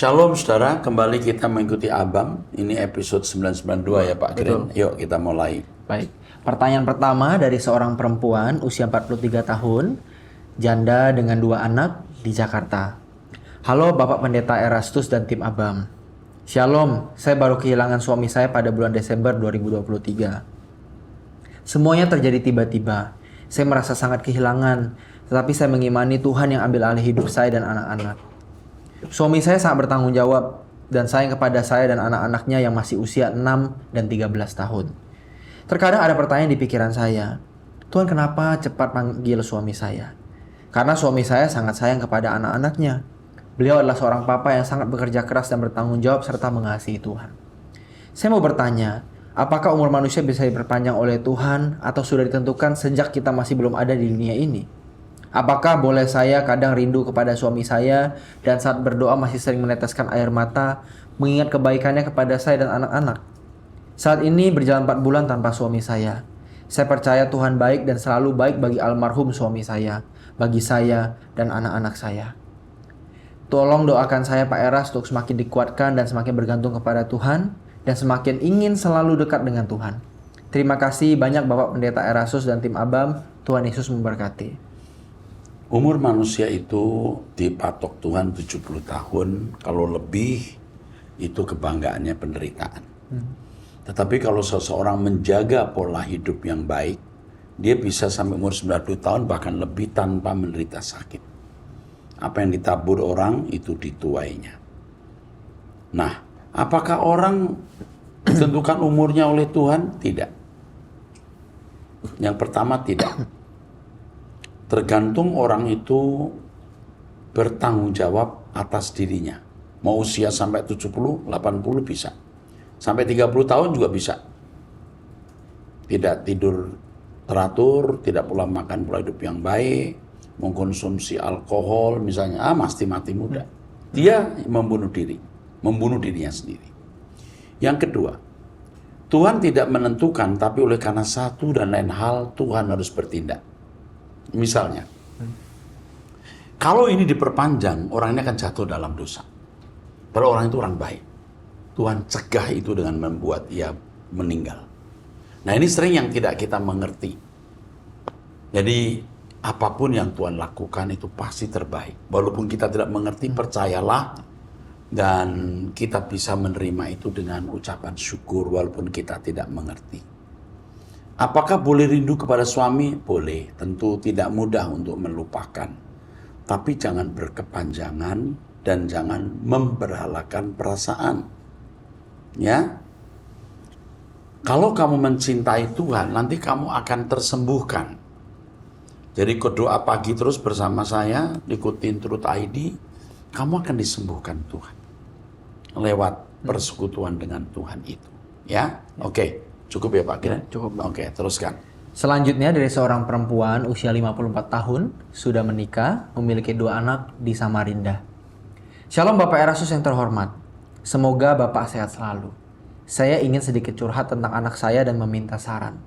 Shalom saudara, kembali kita mengikuti Abang. Ini episode 992 ya Pak Gren. Yuk kita mulai. Baik, pertanyaan pertama dari seorang perempuan usia 43 tahun, janda dengan 2 anak di Jakarta. Halo Bapak Pendeta Erastus dan tim Abam. Shalom, saya baru kehilangan suami saya pada bulan Desember 2023. Semuanya terjadi tiba-tiba. Saya merasa sangat kehilangan, tetapi saya mengimani Tuhan yang ambil alih hidup saya dan anak-anak. Suami saya sangat bertanggung jawab dan sayang kepada saya dan anak-anaknya yang masih usia 6 dan 13 tahun. Terkadang ada pertanyaan di pikiran saya, Tuhan kenapa cepat panggil suami saya? Karena suami saya sangat sayang kepada anak-anaknya. Beliau adalah seorang papa yang sangat bekerja keras dan bertanggung jawab serta mengasihi Tuhan. Saya mau bertanya, apakah umur manusia bisa diperpanjang oleh Tuhan atau sudah ditentukan sejak kita masih belum ada di dunia ini? Apakah boleh saya kadang rindu kepada suami saya dan saat berdoa masih sering meneteskan air mata mengingat kebaikannya kepada saya dan anak-anak? Saat ini berjalan 4 bulan tanpa suami saya. Saya percaya Tuhan baik dan selalu baik bagi almarhum suami saya, bagi saya dan anak-anak saya. Tolong doakan saya Pak Eras untuk semakin dikuatkan dan semakin bergantung kepada Tuhan dan semakin ingin selalu dekat dengan Tuhan. Terima kasih banyak Bapak Pendeta Erastus dan tim Abam. Tuhan Yesus memberkati. Umur manusia itu dipatok Tuhan 70 tahun, kalau lebih itu kebanggaannya penderitaan. Tetapi kalau seseorang menjaga pola hidup yang baik, dia bisa sampai umur 90 tahun bahkan lebih tanpa menderita sakit. Apa yang ditabur orang itu dituainya. Nah, apakah orang ditentukan umurnya oleh Tuhan? Tidak. Yang pertama tidak. Tergantung orang itu bertanggung jawab atas dirinya. Mau usia sampai 70, 80 bisa. Sampai 30 tahun juga bisa. Tidak tidur teratur, tidak pola makan pola hidup yang baik, mengkonsumsi alkohol misalnya, pasti mati muda. Dia membunuh dirinya sendiri. Yang kedua, Tuhan tidak menentukan, tapi oleh karena satu dan lain hal Tuhan harus bertindak. Misalnya, kalau ini diperpanjang, orang ini akan jatuh dalam dosa. Padahal orang itu orang baik. Tuhan cegah itu dengan membuat ia meninggal. Nah ini sering yang tidak kita mengerti. Jadi apapun yang Tuhan lakukan itu pasti terbaik. Walaupun kita tidak mengerti, percayalah. Dan kita bisa menerima itu dengan ucapan syukur walaupun kita tidak mengerti. Apakah boleh rindu kepada suami? Boleh, tentu tidak mudah untuk melupakan. Tapi jangan berkepanjangan dan jangan memberhalakan perasaan. Ya. Kalau kamu mencintai Tuhan, nanti kamu akan tersembuhkan. Jadi doa pagi terus bersama saya, ikutin Truth ID, kamu akan disembuhkan Tuhan. Lewat persekutuan dengan Tuhan itu. Ya, oke. Cukup ya Pak Gren? Cukup. Oke, teruskan. Selanjutnya dari seorang perempuan usia 54 tahun, sudah menikah, memiliki 2 anak di Samarinda. Shalom Bapak Erastus yang terhormat. Semoga Bapak sehat selalu. Saya ingin sedikit curhat tentang anak saya dan meminta saran.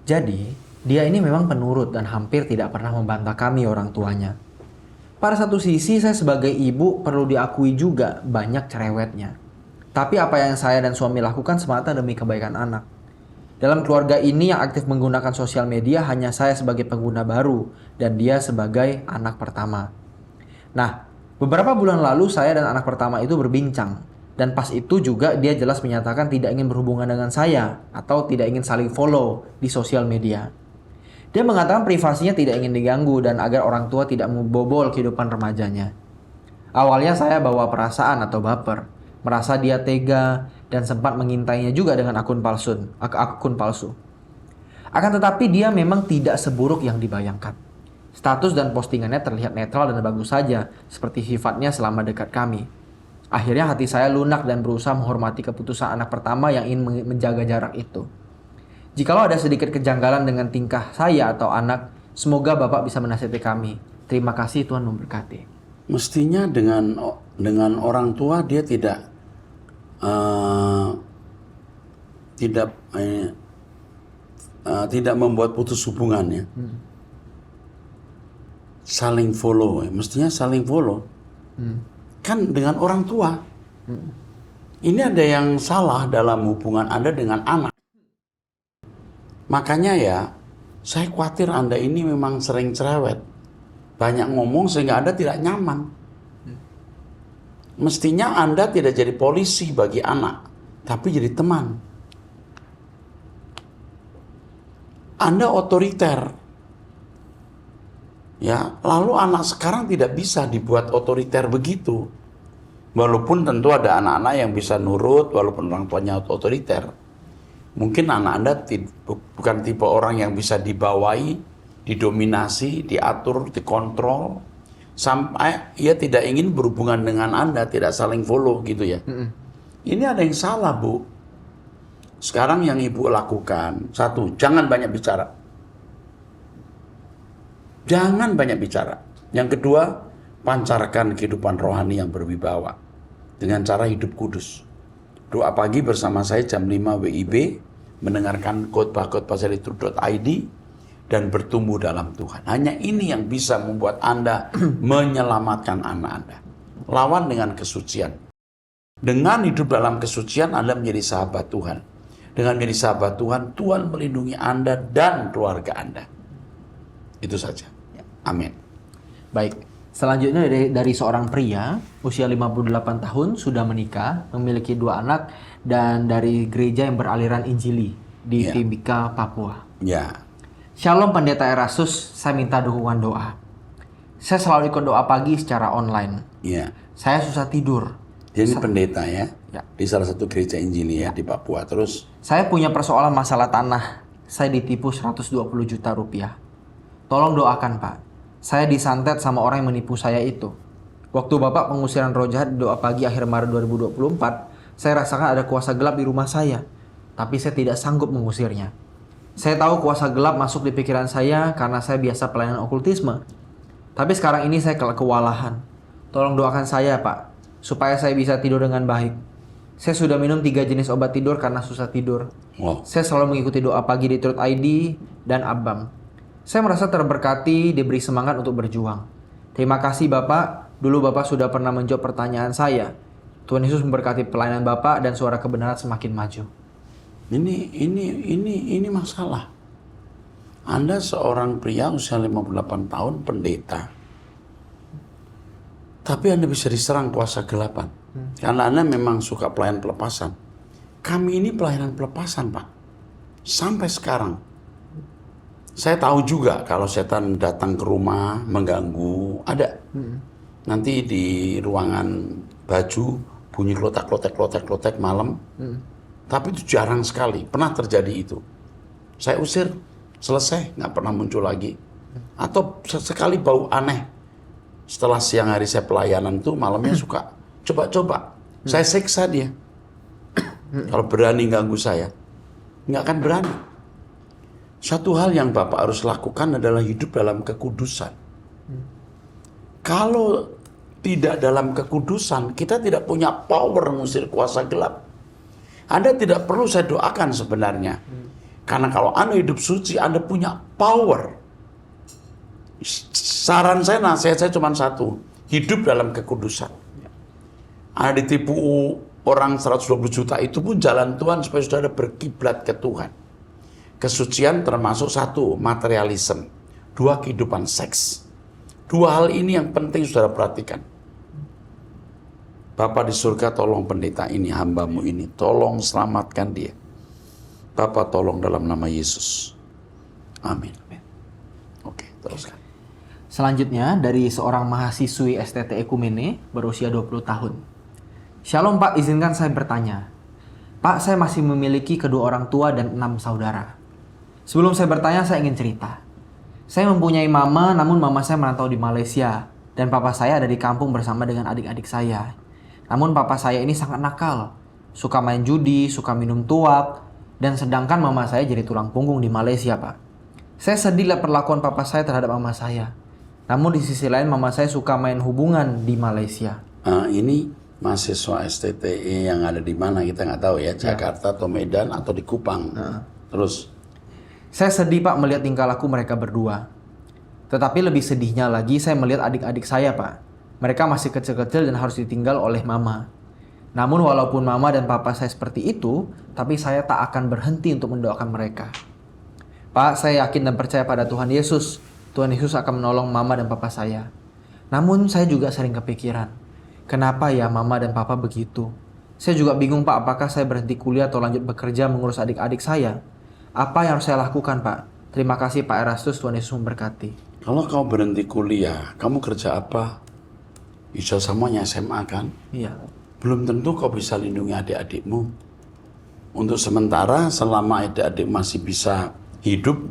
Jadi, dia ini memang penurut dan hampir tidak pernah membantah kami orang tuanya. Pada satu sisi saya sebagai ibu perlu diakui juga banyak cerewetnya. Tapi apa yang saya dan suami lakukan semata demi kebaikan anak. Dalam keluarga ini yang aktif menggunakan sosial media hanya saya sebagai pengguna baru dan dia sebagai anak pertama. Nah, beberapa bulan lalu saya dan anak pertama itu berbincang. Dan pas itu juga dia jelas menyatakan tidak ingin berhubungan dengan saya atau tidak ingin saling follow di sosial media. Dia mengatakan privasinya tidak ingin diganggu dan agar orang tua tidak membobol kehidupan remajanya. Awalnya saya bawa perasaan atau baper, merasa dia tega dan sempat mengintainya juga dengan akun palsu. Akan tetapi dia memang tidak seburuk yang dibayangkan. Status dan postingannya terlihat netral dan bagus saja, seperti sifatnya selama dekat kami. Akhirnya hati saya lunak dan berusaha menghormati keputusan anak pertama yang ingin menjaga jarak itu. Jikalau ada sedikit kejanggalan dengan tingkah saya atau anak, semoga Bapak bisa menasihati kami. Terima kasih, Tuhan memberkati. Mestinya dengan orang tua dia tidak membuat putus hubungannya. Saling follow, mestinya saling follow. kan dengan orang tua. Ini ada yang salah dalam hubungan Anda dengan anak. Makanya ya, saya khawatir Anda ini memang sering cerewet. Banyak ngomong sehingga Anda tidak nyaman. Mestinya Anda tidak jadi polisi bagi anak, tapi jadi teman. Anda otoriter. Ya, lalu anak sekarang tidak bisa dibuat otoriter begitu. Walaupun tentu ada anak-anak yang bisa nurut walaupun orang tuanya otoriter. Mungkin anak Anda bukan tipe orang yang bisa dibawahi, didominasi, diatur, dikontrol, sampai ia tidak ingin berhubungan dengan Anda, tidak saling follow gitu ya. Ini ada yang salah, Bu. Sekarang yang Ibu lakukan, satu, jangan banyak bicara. Jangan banyak bicara. Yang kedua, pancarkan kehidupan rohani yang berwibawa dengan cara hidup kudus. Doa pagi bersama saya jam 5 WIB, mendengarkan khotbah-khotbah dari Truth.id, dan bertumbuh dalam Tuhan. Hanya ini yang bisa membuat Anda menyelamatkan anak Anda. Lawan dengan kesucian. Dengan hidup dalam kesucian, Anda menjadi sahabat Tuhan. Dengan menjadi sahabat Tuhan, Tuhan melindungi Anda dan keluarga Anda. Itu saja. Amin. Baik. Selanjutnya dari seorang pria usia 58 tahun sudah menikah, memiliki 2 anak dan dari gereja yang beraliran Injili di Timika, Papua. Ya. Shalom Pendeta Erastus, saya minta dukungan doa. Saya selalu ikut doa pagi secara online. Ya. Saya susah tidur. Dia ini pendeta ya, Ya. di salah satu gereja Injili ya di Papua. Terus Saya punya persoalan masalah tanah. Saya ditipu 120 juta rupiah. Tolong doakan, Pak. Saya disantet sama orang yang menipu saya itu. Waktu Bapak pengusiran roh jahat di doa pagi akhir Maret 2024, saya rasakan ada kuasa gelap di rumah saya. Tapi saya tidak sanggup mengusirnya. Saya tahu kuasa gelap masuk di pikiran saya karena saya biasa pelayanan okultisme. Tapi sekarang ini saya kewalahan. Tolong doakan saya, Pak, supaya saya bisa tidur dengan baik. Saya sudah minum 3 jenis obat tidur karena susah tidur. wow. Saya selalu mengikuti doa pagi di Truth.id dan Abang. Saya merasa terberkati, diberi semangat untuk berjuang. Terima kasih Bapak, dulu Bapak sudah pernah menjawab pertanyaan saya. Tuhan Yesus memberkati pelayanan Bapak dan suara kebenaran semakin maju. Ini masalah. Anda seorang pria usia 58 tahun, pendeta. Tapi Anda bisa diserang kuasa gelapan. Karena Anda memang suka pelayanan pelepasan. Kami ini pelayanan pelepasan, Pak. Sampai sekarang. Saya tahu juga kalau setan datang ke rumah, mengganggu, ada. Nanti di ruangan baju, bunyi klotek malam. Tapi itu jarang sekali, pernah terjadi itu. Saya usir, selesai, nggak pernah muncul lagi. Atau sekali bau aneh. Setelah siang hari saya pelayanan tuh, malamnya suka coba-coba. Saya siksa dia. Kalau berani ganggu saya, nggak akan berani. Satu hal yang Bapak harus lakukan adalah hidup dalam kekudusan. Kalau tidak dalam kekudusan, kita tidak punya power mengusir kuasa gelap. Anda tidak perlu saya doakan sebenarnya. Karena kalau Anda hidup suci, Anda punya power. Saran saya, nasihat saya cuma satu. Hidup dalam kekudusan. Anda ditipu orang 120 juta itu pun jalan Tuhan supaya saudara berkiblat ke Tuhan. Kesucian termasuk 1, materialisme. 2, kehidupan seks. 2 hal ini yang penting saudara perhatikan. Bapa di surga, tolong pendeta ini, hambamu ini. Tolong selamatkan dia. Bapa tolong dalam nama Yesus. Amin. Oke, teruskan. Selanjutnya dari seorang mahasiswi STT Ekumene berusia 20 tahun. Shalom Pak, izinkan saya bertanya. Pak, saya masih memiliki kedua orang tua dan 6 saudara. Sebelum saya bertanya, saya ingin cerita. Saya mempunyai mama, namun mama saya merantau di Malaysia. Dan papa saya ada di kampung bersama dengan adik-adik saya. Namun papa saya ini sangat nakal. Suka main judi, suka minum tuak. Dan sedangkan mama saya jadi tulang punggung di Malaysia, Pak. Saya sedih lihat perlakuan papa saya terhadap mama saya. Namun di sisi lain mama saya suka main hubungan di Malaysia. Ini mahasiswa STTE yang ada di mana kita nggak tahu ya. Jakarta atau Medan atau di Kupang. Terus? Saya sedih Pak melihat tingkah laku mereka berdua. Tetapi lebih sedihnya lagi saya melihat adik-adik saya Pak. Mereka masih kecil-kecil dan harus ditinggal oleh mama. Namun walaupun mama dan papa saya seperti itu, tapi saya tak akan berhenti untuk mendoakan mereka. Pak, saya yakin dan percaya pada Tuhan Yesus. Tuhan Yesus akan menolong mama dan papa saya. Namun saya juga sering kepikiran, kenapa ya mama dan papa begitu? Saya juga bingung Pak, apakah saya berhenti kuliah atau lanjut bekerja mengurus adik-adik saya? Apa yang harus saya lakukan Pak? Terima kasih Pak Erastus, Tuhan Yesus memberkati. Kalau kau berhenti kuliah, kamu kerja apa? Ijazahnya SMA kan? Iya. Belum tentu kau bisa lindungi adik-adikmu. Untuk sementara, selama adik-adik masih bisa hidup,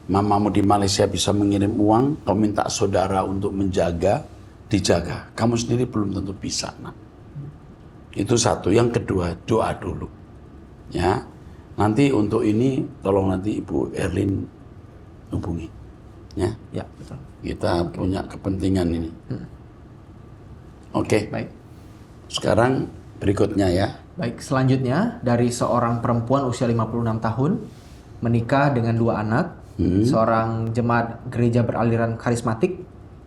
mamamu di Malaysia bisa mengirim uang, kau minta saudara untuk menjaga, dijaga. Kamu sendiri belum tentu bisa. Nah. Itu satu. Yang kedua, doa dulu. Ya, nanti untuk ini, tolong nanti Ibu Erlin hubungi. Ya, Ya, betul. kita punya kepentingan ini. Oke. Baik. Sekarang berikutnya ya. Baik, selanjutnya dari seorang perempuan usia 56 tahun menikah dengan 2 anak, seorang jemaat gereja beraliran karismatik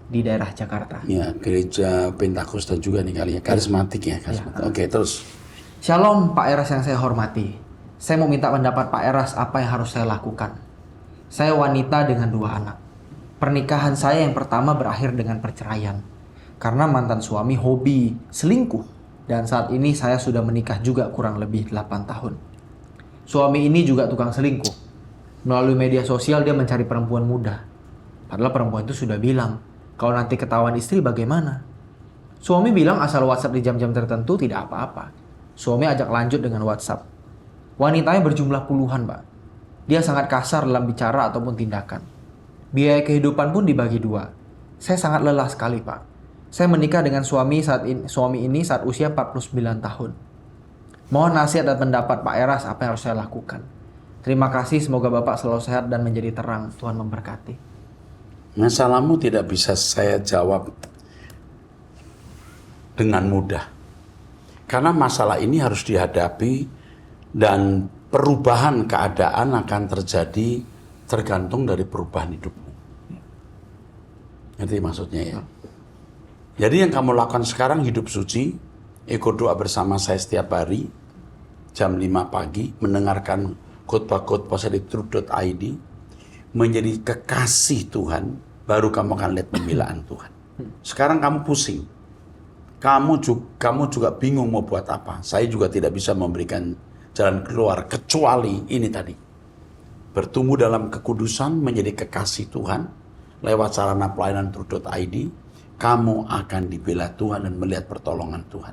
di daerah Jakarta. Ya, gereja Pentakosta juga nih kali ya. Karismatik ya. Karismatik. Oke, terus. Shalom Pak Eras yang saya hormati. Saya mau minta pendapat Pak Eras apa yang harus saya lakukan. Saya wanita dengan 2 anak. Pernikahan saya yang pertama berakhir dengan perceraian. Karena mantan suami hobi selingkuh. Dan saat ini saya sudah menikah juga kurang lebih 8 tahun. Suami ini juga tukang selingkuh. Melalui media sosial dia mencari perempuan muda. Padahal perempuan itu sudah bilang, kalau nanti ketahuan istri bagaimana? Suami bilang asal WhatsApp di jam-jam tertentu tidak apa-apa. Suami ajak lanjut dengan WhatsApp. Wanitanya berjumlah puluhan, Pak. Dia sangat kasar dalam bicara ataupun tindakan. Biaya kehidupan pun dibagi 2. Saya sangat lelah sekali, Pak. Saya menikah dengan suami ini saat usia 49 tahun. Mohon nasihat dan pendapat Pak Eras apa yang harus saya lakukan. Terima kasih, semoga Bapak selalu sehat dan menjadi terang. Tuhan memberkati. Masalahmu tidak bisa saya jawab dengan mudah. Karena masalah ini harus dihadapi dan perubahan keadaan akan terjadi tergantung dari perubahan hidupmu. Ngerti maksudnya ya? Jadi yang kamu lakukan sekarang hidup suci, ikut doa bersama saya setiap hari, jam 5 pagi, mendengarkan khotbah-khotbah saya di truth.id, menjadi kekasih Tuhan, baru kamu akan lihat pembelaan Tuhan. Sekarang kamu pusing. Kamu juga bingung mau buat apa. Saya juga tidak bisa memberikan jalan keluar, kecuali ini tadi. Bertumbuh dalam kekudusan, menjadi kekasih Tuhan, lewat sarana pelayanan truth.id, kamu akan dibela Tuhan dan melihat pertolongan Tuhan.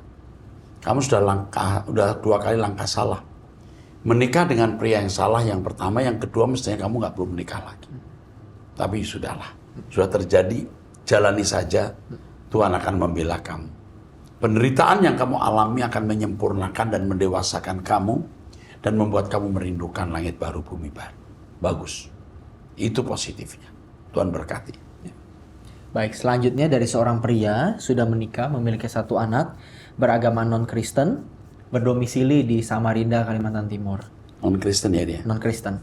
Kamu sudah 2 kali langkah salah. Menikah dengan pria yang salah yang pertama, yang kedua mestinya kamu nggak perlu menikah lagi. Tapi sudahlah, sudah terjadi, jalani saja, Tuhan akan membela kamu. Penderitaan yang kamu alami akan menyempurnakan dan mendewasakan kamu, dan membuat kamu merindukan langit baru, bumi baru. Bagus. Itu positifnya. Tuhan berkati. Baik, selanjutnya dari seorang pria sudah menikah, memiliki 1 anak, beragama non-Kristen, berdomisili di Samarinda, Kalimantan Timur. Non-Kristen ya dia? Non-Kristen.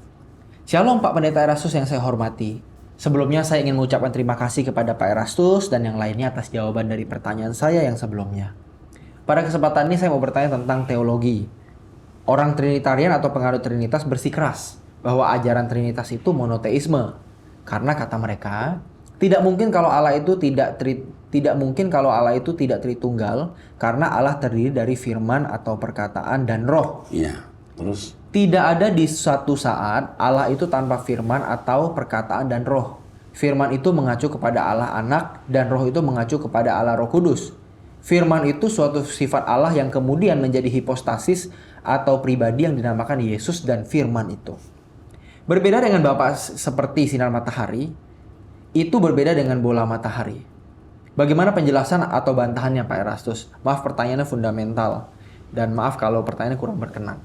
Shalom Pak Pendeta Erastus yang saya hormati. Sebelumnya saya ingin mengucapkan terima kasih kepada Pak Erastus dan yang lainnya atas jawaban dari pertanyaan saya yang sebelumnya. Pada kesempatan ini saya mau bertanya tentang teologi. Orang Trinitarian atau penganut Trinitas bersikeras bahwa ajaran Trinitas itu monoteisme. Karena kata mereka, tidak mungkin kalau Allah itu tidak Tritunggal karena Allah terdiri dari firman atau perkataan dan roh. Iya, terus? Tidak ada di suatu saat Allah itu tanpa firman atau perkataan dan roh. Firman itu mengacu kepada Allah Anak dan roh itu mengacu kepada Allah Roh Kudus. Firman itu suatu sifat Allah yang kemudian menjadi hipostasis atau pribadi yang dinamakan Yesus dan firman itu. Berbeda dengan Bapa seperti sinar matahari, itu berbeda dengan bola matahari. Bagaimana penjelasan atau bantahannya Pak Erastus? Maaf pertanyaannya fundamental. Dan maaf kalau pertanyaannya kurang berkenan.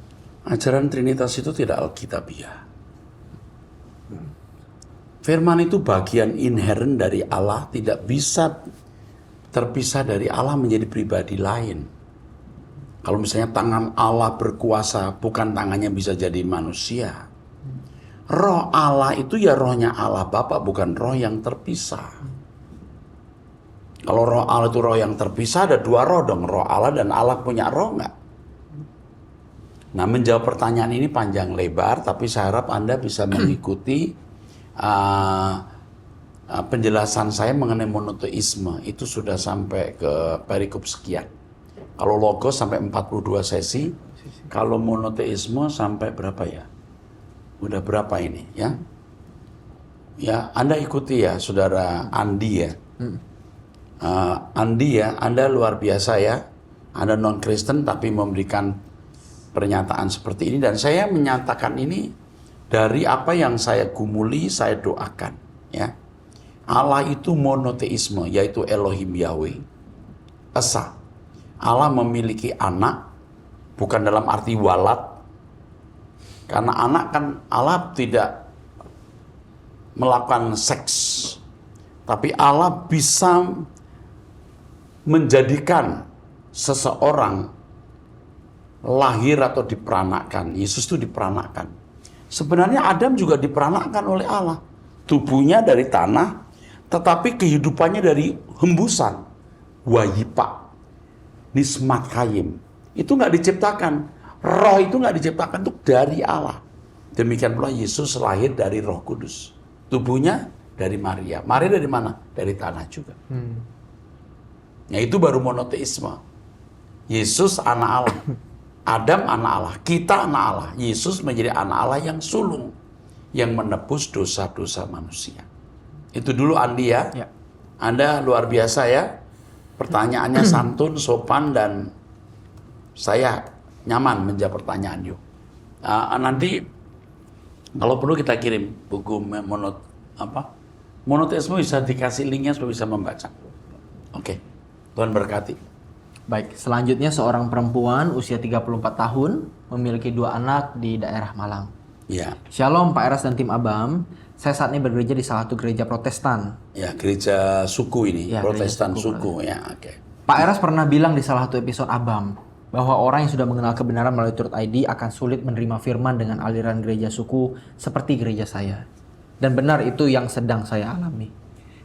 Ajaran Trinitas itu tidak alkitabiah. Firman itu bagian inheren dari Allah, tidak bisa terpisah dari Allah menjadi pribadi lain. Kalau misalnya tangan Allah berkuasa, bukan tangannya bisa jadi manusia. Roh Allah itu ya rohnya Allah Bapa, bukan roh yang terpisah. Kalau roh Allah itu roh yang terpisah, ada dua roh dong, roh Allah dan Allah punya roh nggak? Nah, menjawab pertanyaan ini panjang lebar, tapi saya harap Anda bisa mengikuti penjelasan saya mengenai monoteisme. Itu sudah sampai ke perikop sekian. Kalau logos sampai 42 sesi, kalau monoteisme sampai berapa ya? Udah berapa ini ya? Ya, Anda ikuti ya, Saudara Andi ya. Andi ya, Anda luar biasa ya. Anda non-Kristen tapi memberikan pernyataan seperti ini. Dan saya menyatakan ini dari apa yang saya gumuli, saya doakan. Ya, Allah itu monoteisme, yaitu Elohim Yahweh. Esa. Allah memiliki anak, bukan dalam arti walad. Karena anak kan Allah tidak melakukan seks. Tapi Allah bisa menjadikan seseorang lahir atau diperanakan. Yesus itu diperanakan. Sebenarnya Adam juga diperanakan oleh Allah. Tubuhnya dari tanah, tetapi kehidupannya dari hembusan. Wayipa, nismat kayim. Itu nggak diciptakan. Roh itu nggak diciptakan, itu dari Allah. Demikian pula Yesus lahir dari Roh Kudus. Tubuhnya dari Maria. Maria dari mana? Dari tanah juga. Ya, itu baru monoteisme. Yesus anak Allah. Adam anak Allah. Kita anak Allah. Yesus menjadi anak Allah yang sulung. Yang menebus dosa-dosa manusia. Itu dulu Andi ya. Ya. Anda luar biasa ya. Pertanyaannya santun, sopan, dan saya nyaman menjawab pertanyaan yuk. Nanti kalau perlu kita kirim buku monoteisme, bisa dikasih linknya supaya bisa membaca. Oke. Tuhan berkati. Baik, selanjutnya seorang perempuan usia 34 tahun memiliki 2 anak di daerah Malang. Ya. Shalom Pak Eras dan tim Abam. Saya saat ini bergereja di salah satu gereja Protestan. Ya, gereja suku ini, Ya, Protestan gereja suku. Ya, oke. Pak Eras pernah bilang di salah satu episode Abam bahwa orang yang sudah mengenal kebenaran melalui Truth ID akan sulit menerima firman dengan aliran gereja suku seperti gereja saya. Dan benar itu yang sedang saya alami.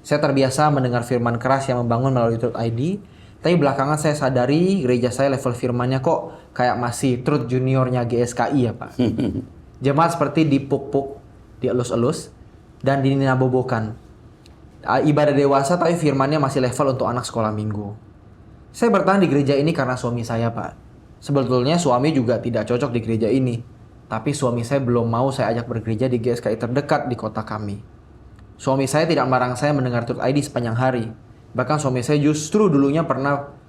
Saya terbiasa mendengar firman keras yang membangun melalui Truth ID, tapi belakangan saya sadari gereja saya level firmannya kok kayak masih Truth Juniornya GSKI ya Pak. Jemaat seperti dipuk-puk, dielus-elus, dan dinabobokan. Ibadah dewasa tapi firmannya masih level untuk anak sekolah minggu. Saya bertahan di gereja ini karena suami saya Pak. Sebetulnya suami juga tidak cocok di gereja ini. Tapi suami saya belum mau saya ajak bergereja di GSKI terdekat di kota kami. Suami saya tidak melarang saya mendengar Truth ID sepanjang hari. Bahkan suami saya justru dulunya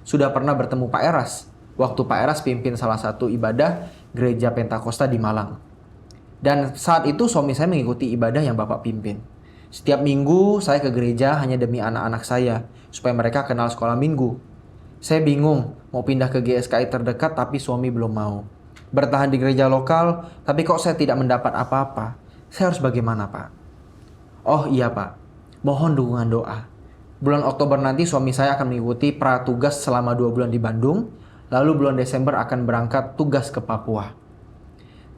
sudah pernah bertemu Pak Eras. Waktu Pak Eras pimpin salah satu ibadah gereja Pentakosta di Malang. Dan saat itu suami saya mengikuti ibadah yang Bapak pimpin. Setiap minggu saya ke gereja hanya demi anak-anak saya. Supaya mereka kenal sekolah minggu. Saya bingung mau pindah ke GSKI terdekat tapi suami belum mau. Bertahan di gereja lokal tapi kok saya tidak mendapat apa-apa. Saya harus bagaimana Pak? Oh iya Pak, mohon dukungan doa. Bulan Oktober nanti suami saya akan mengikuti pratugas selama 2 bulan di Bandung. Lalu bulan Desember akan berangkat tugas ke Papua.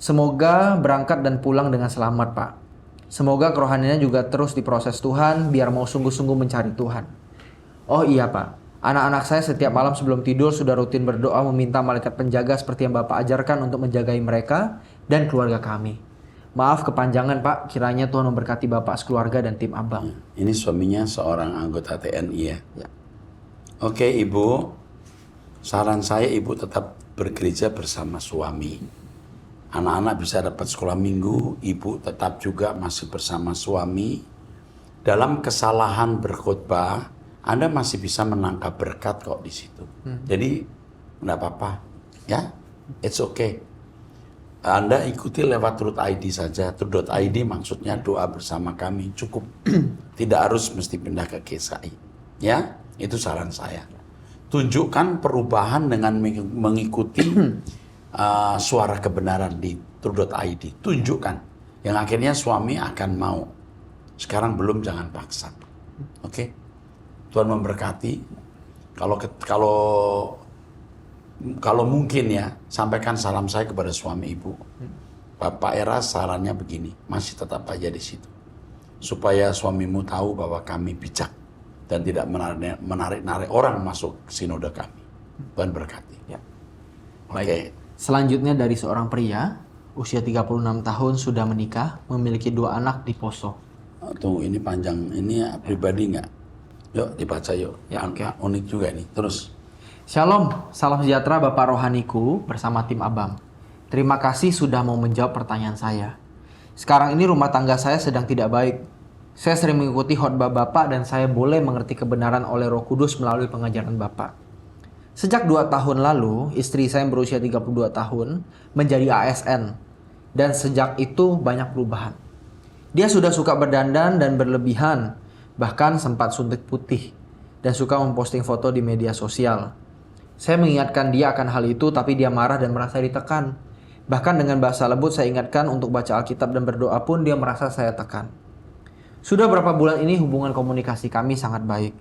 Semoga berangkat dan pulang dengan selamat Pak. Semoga kerohaniannya juga terus diproses Tuhan biar mau sungguh-sungguh mencari Tuhan. Oh iya Pak, anak-anak saya setiap malam sebelum tidur sudah rutin berdoa meminta malaikat penjaga seperti yang Bapak ajarkan untuk menjagai mereka dan keluarga kami. Maaf kepanjangan Pak, kiranya Tuhan memberkati Bapak sekeluarga dan tim Abang. Ini suaminya seorang anggota TNI ya. Ya. Oke Ibu, saran saya Ibu tetap bergereja bersama suami. Anak-anak bisa dapat sekolah minggu, Ibu tetap juga masih bersama suami. Dalam kesalahan berkhotbah, Anda masih bisa menangkap berkat kok di situ. Jadi enggak apa-apa, ya, it's okay. Anda ikuti lewat Truth ID saja. Truth.id maksudnya doa bersama kami, cukup. Tidak harus mesti pindah ke GSKI. Ya, itu saran saya. Tunjukkan perubahan dengan mengikuti suara kebenaran di Truth.id. Tunjukkan. Yang akhirnya suami akan mau. Sekarang belum, jangan paksa. Oke? Tuhan memberkati. Kalau mungkin ya, sampaikan salam saya kepada suami Ibu. Bapak Eras sarannya begini, masih tetap aja di situ. Supaya suamimu tahu bahwa kami bijak. dan tidak menarik orang masuk sinode kami. Tuhan berkati. Ya. Oke. Selanjutnya dari seorang pria, usia 36 tahun sudah menikah, memiliki 2 anak di Poso. Tunggu, ini panjang, ini pribadi nggak? Yuk dibaca yuk. Ya, oke. Unik juga ini. Terus. Shalom, salam sejahtera Bapak Rohaniku bersama tim Abam. Terima kasih sudah mau menjawab pertanyaan saya. Sekarang ini rumah tangga saya sedang tidak baik. Saya sering mengikuti khotbah Bapak dan saya boleh mengerti kebenaran oleh Roh Kudus melalui pengajaran Bapak. Sejak 2 tahun lalu, istri saya yang berusia 32 tahun menjadi ASN. Dan sejak itu banyak perubahan. Dia sudah suka berdandan dan berlebihan, bahkan sempat suntik putih, dan suka memposting foto di media sosial. Saya mengingatkan dia akan hal itu, tapi dia marah dan merasa ditekan. Bahkan dengan bahasa lembut saya ingatkan untuk baca Alkitab dan berdoa pun dia merasa saya tekan. Sudah berapa bulan ini hubungan komunikasi kami sangat baik.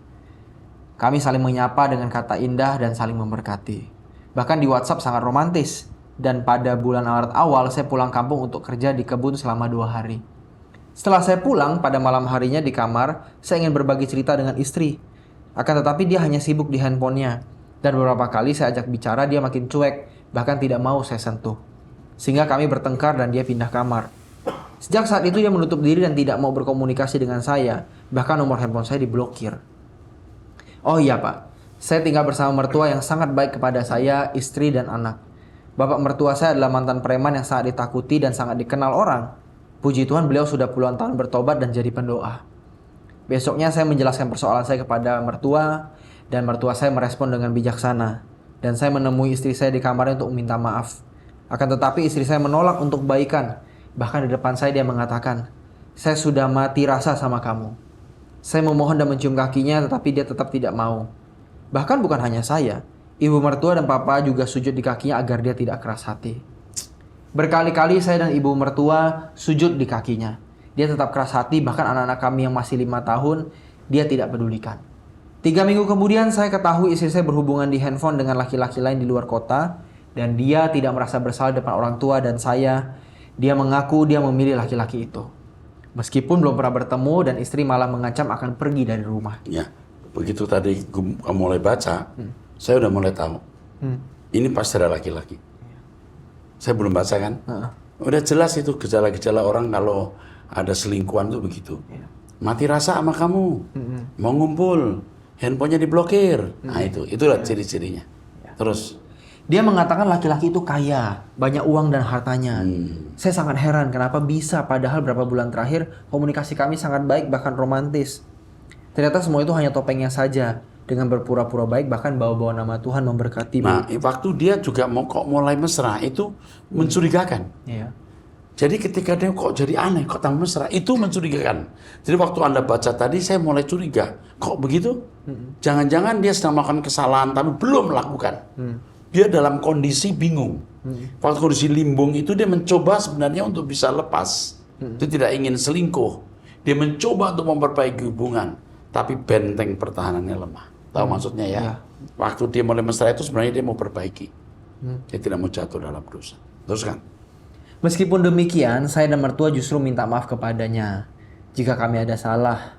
Kami saling menyapa dengan kata indah dan saling memberkati. Bahkan di WhatsApp sangat romantis. Dan pada bulan Maret awal saya pulang kampung untuk kerja di kebun selama 2 hari. Setelah saya pulang, pada malam harinya di kamar, saya ingin berbagi cerita dengan istri. Akan tetapi dia hanya sibuk di handphonenya. Dan beberapa kali saya ajak bicara, dia makin cuek, bahkan tidak mau saya sentuh. Sehingga kami bertengkar dan dia pindah kamar. Sejak saat itu dia menutup diri dan tidak mau berkomunikasi dengan saya. Bahkan nomor handphone saya diblokir. Oh iya Pak, saya tinggal bersama mertua yang sangat baik kepada saya, istri dan anak. Bapak mertua saya adalah mantan preman yang sangat ditakuti dan sangat dikenal orang. Puji Tuhan beliau sudah puluhan tahun bertobat dan jadi pendoa. Besoknya saya menjelaskan persoalan saya kepada mertua dan mertua saya merespon dengan bijaksana. Dan saya menemui istri saya di kamarnya untuk meminta maaf. Akan tetapi istri saya menolak untuk kebaikan. Bahkan di depan saya dia mengatakan, saya sudah mati rasa sama kamu. Saya memohon dan mencium kakinya tetapi dia tetap tidak mau. Bahkan bukan hanya saya. Ibu mertua dan papa juga sujud di kakinya agar dia tidak keras hati. Berkali-kali saya dan ibu mertua sujud di kakinya. Dia tetap keras hati, bahkan anak-anak kami yang masih 5 tahun, dia tidak pedulikan. 3 minggu kemudian saya ketahui istri saya berhubungan di handphone dengan laki-laki lain di luar kota. Dan dia tidak merasa bersalah depan orang tua dan saya. Dia mengaku dia memilih laki-laki itu. Meskipun belum pernah bertemu dan istri malah mengancam akan pergi dari rumah. Ya, begitu tadi kamu mulai baca, saya udah mulai tahu. Ini pasti ada laki-laki. Saya belum baca kan? Udah jelas itu gejala-gejala orang kalau ada selingkuhan tuh begitu. Mati rasa sama kamu, mau ngumpul, handphonenya diblokir. Nah itulah ciri-cirinya. Terus dia mengatakan laki-laki itu kaya, banyak uang dan hartanya. Saya sangat heran kenapa bisa, padahal berapa bulan terakhir komunikasi kami sangat baik bahkan romantis. Ternyata semua itu hanya topengnya saja. Dengan berpura-pura baik bahkan bawa-bawa nama Tuhan memberkati. Nah, waktu dia juga kok mulai mesra itu mencurigakan. Iya. Jadi ketika dia kok jadi aneh, kok tambah mesra, itu mencurigakan. Jadi waktu Anda baca tadi saya mulai curiga, kok begitu? Jangan-jangan dia sedang melakukan kesalahan tapi belum melakukan. Dia dalam kondisi bingung. Waktu kondisi limbung itu dia mencoba sebenarnya untuk bisa lepas. Dia tidak ingin selingkuh. Dia mencoba untuk memperbaiki hubungan, tapi benteng pertahanannya lemah. Tahu maksudnya ya? Waktu dia mulai mesra itu sebenarnya dia mau perbaiki. Dia tidak mau jatuh dalam dosa. Terus kan? Meskipun demikian, saya dan mertua justru minta maaf kepadanya jika kami ada salah.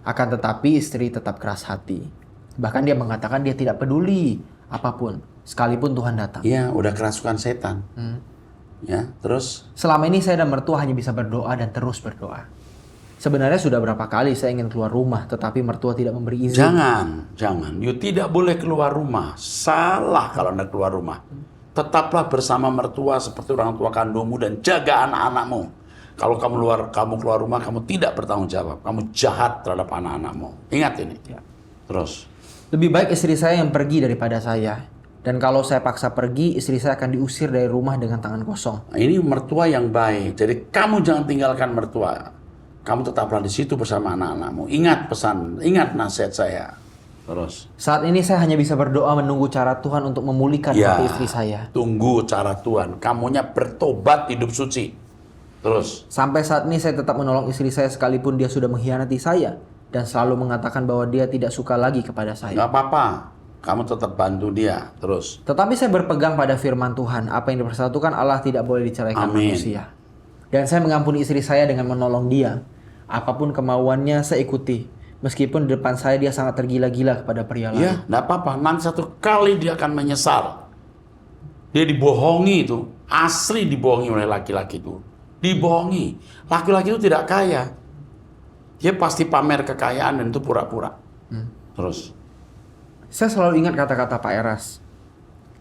Akan tetapi istri tetap keras hati. Bahkan dia mengatakan dia tidak peduli apapun, sekalipun Tuhan datang. Iya, udah kerasukan setan. Ya, terus? Selama ini saya dan mertua hanya bisa berdoa dan terus berdoa. Sebenarnya sudah berapa kali saya ingin keluar rumah, tetapi mertua tidak memberi izin. Jangan. You tidak boleh keluar rumah. Salah kalau Anda keluar rumah. Tetaplah bersama mertua seperti orang tua kandungmu dan jaga anak-anakmu. Kalau kamu keluar rumah, kamu tidak bertanggung jawab. Kamu jahat terhadap anak-anakmu. Ingat ini. Ya. Terus. Lebih baik istri saya yang pergi daripada saya. Dan kalau saya paksa pergi, istri saya akan diusir dari rumah dengan tangan kosong. Nah, ini mertua yang baik. Jadi kamu jangan tinggalkan mertua. Kamu tetaplah di situ bersama anak-anakmu. Ingat pesan, ingat nasihat saya. Terus. Saat ini saya hanya bisa berdoa menunggu cara Tuhan untuk memulihkan hati istri saya. Tunggu cara Tuhan. Kamunya bertobat hidup suci. Terus. Sampai saat ini saya tetap menolong istri saya sekalipun dia sudah mengkhianati saya. Dan selalu mengatakan bahwa dia tidak suka lagi kepada saya. Gak apa-apa. Kamu tetap bantu dia. Terus. Tetapi saya berpegang pada firman Tuhan. Apa yang dipersatukan Allah tidak boleh diceraikan manusia. Dan saya mengampuni istri saya dengan menolong dia. Apapun kemauannya saya ikuti. Meskipun di depan saya dia sangat tergila-gila kepada pria lain. Ya, enggak apa-apa. Nanti satu kali dia akan menyesal. Dia dibohongi itu. Asli dibohongi oleh laki-laki itu. Dibohongi. Laki-laki itu tidak kaya. Dia pasti pamer kekayaan dan itu pura-pura. Terus. Saya selalu ingat kata-kata Pak Eras.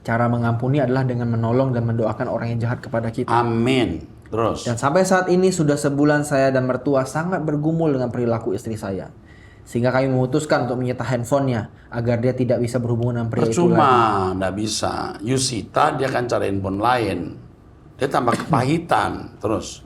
Cara mengampuni adalah dengan menolong dan mendoakan orang yang jahat kepada kita. Amin. Terus. Dan sampai saat ini sudah sebulan saya dan mertua sangat bergumul dengan perilaku istri saya. Sehingga kami memutuskan untuk menyita handphonenya agar dia tidak bisa berhubungan dengan pria itu lagi. Percuma, nggak bisa. Yusita dia akan cari handphone lain. Dia tambah kepahitan. Terus.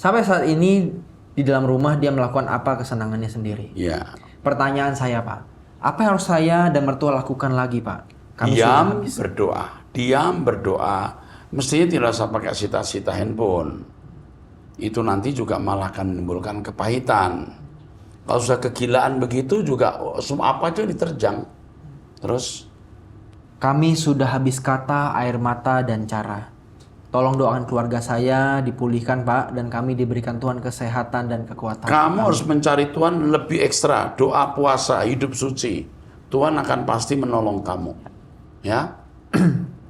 Sampai saat ini di dalam rumah dia melakukan apa kesenangannya sendiri. Ya. Pertanyaan saya, Pak, apa yang harus saya dan mertua lakukan lagi, Pak? Kami sudah Diam habis. berdoa. Diam berdoa. Mestinya tidak usah pakai sita-sita handphone. Itu nanti juga malah akan menimbulkan kepahitan. Kalau sudah kegilaan begitu juga semua apa aja diterjang. Terus. Kami sudah habis kata, air mata, dan cara. Tolong doakan keluarga saya dipulihkan, Pak, dan kami diberikan Tuhan kesehatan dan kekuatan. Kamu harus mencari Tuhan lebih ekstra. Doa, puasa, hidup suci. Tuhan akan pasti menolong kamu. Ya.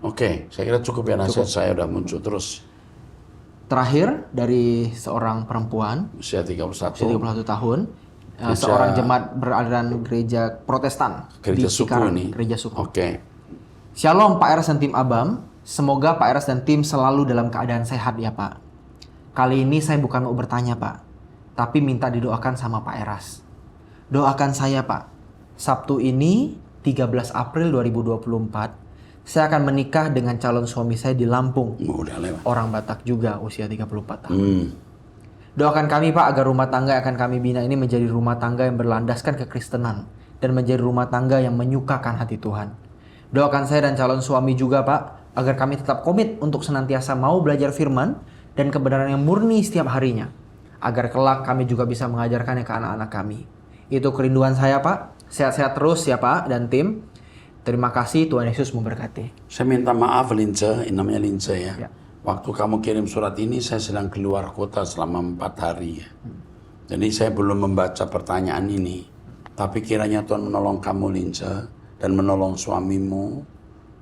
Oke, saya kira cukup ya nasihat saya udah muncul. Terus. Terakhir dari seorang perempuan Usia 31. usia 31 tahun, Gereja- seorang jemaat beraliran gereja Protestan Gereja di suku Cikarang, ini. gereja suku. Oke. Shalom Pak Eras dan tim Abam. Semoga Pak Eras dan tim selalu dalam keadaan sehat ya Pak. Kali ini saya bukan mau bertanya Pak, tapi minta didoakan sama Pak Eras. Doakan saya Pak. Sabtu ini 13 April 2024 saya akan menikah dengan calon suami saya di Lampung. Udah lewat. Orang Batak juga usia 34 tahun. Hmm. Doakan kami Pak agar rumah tangga yang akan kami bina ini menjadi rumah tangga yang berlandaskan kekristenan dan menjadi rumah tangga yang menyukakan hati Tuhan. Doakan saya dan calon suami juga Pak agar kami tetap komit untuk senantiasa mau belajar firman dan kebenaran yang murni setiap harinya. Agar kelak kami juga bisa mengajarkannya ke anak-anak kami. Itu kerinduan saya Pak. Sehat-sehat terus ya Pak dan tim. Terima kasih, Tuhan Yesus memberkati. Saya minta maaf Lince, ini namanya Lince ya. Ya. Waktu kamu kirim surat ini saya sedang keluar kota selama 4 hari ya. Jadi saya belum membaca pertanyaan ini. Tapi kiranya Tuhan menolong kamu Lince dan menolong suamimu.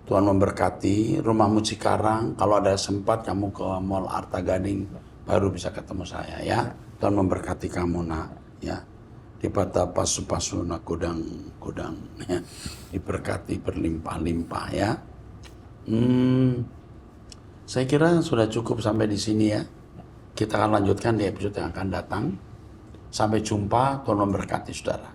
Tuhan memberkati rumahmu Cikarang. Kalau ada sempat kamu ke Mall Arta Gading baru bisa ketemu saya ya. Tuhan memberkati kamu nak ya. Di pada pasu-pasu nak kudang ya. Diberkati berlimpah-limpah ya. Saya kira sudah cukup sampai di sini ya. Kita akan lanjutkan di episode yang akan datang. Sampai jumpa, Tuhan memberkati saudara.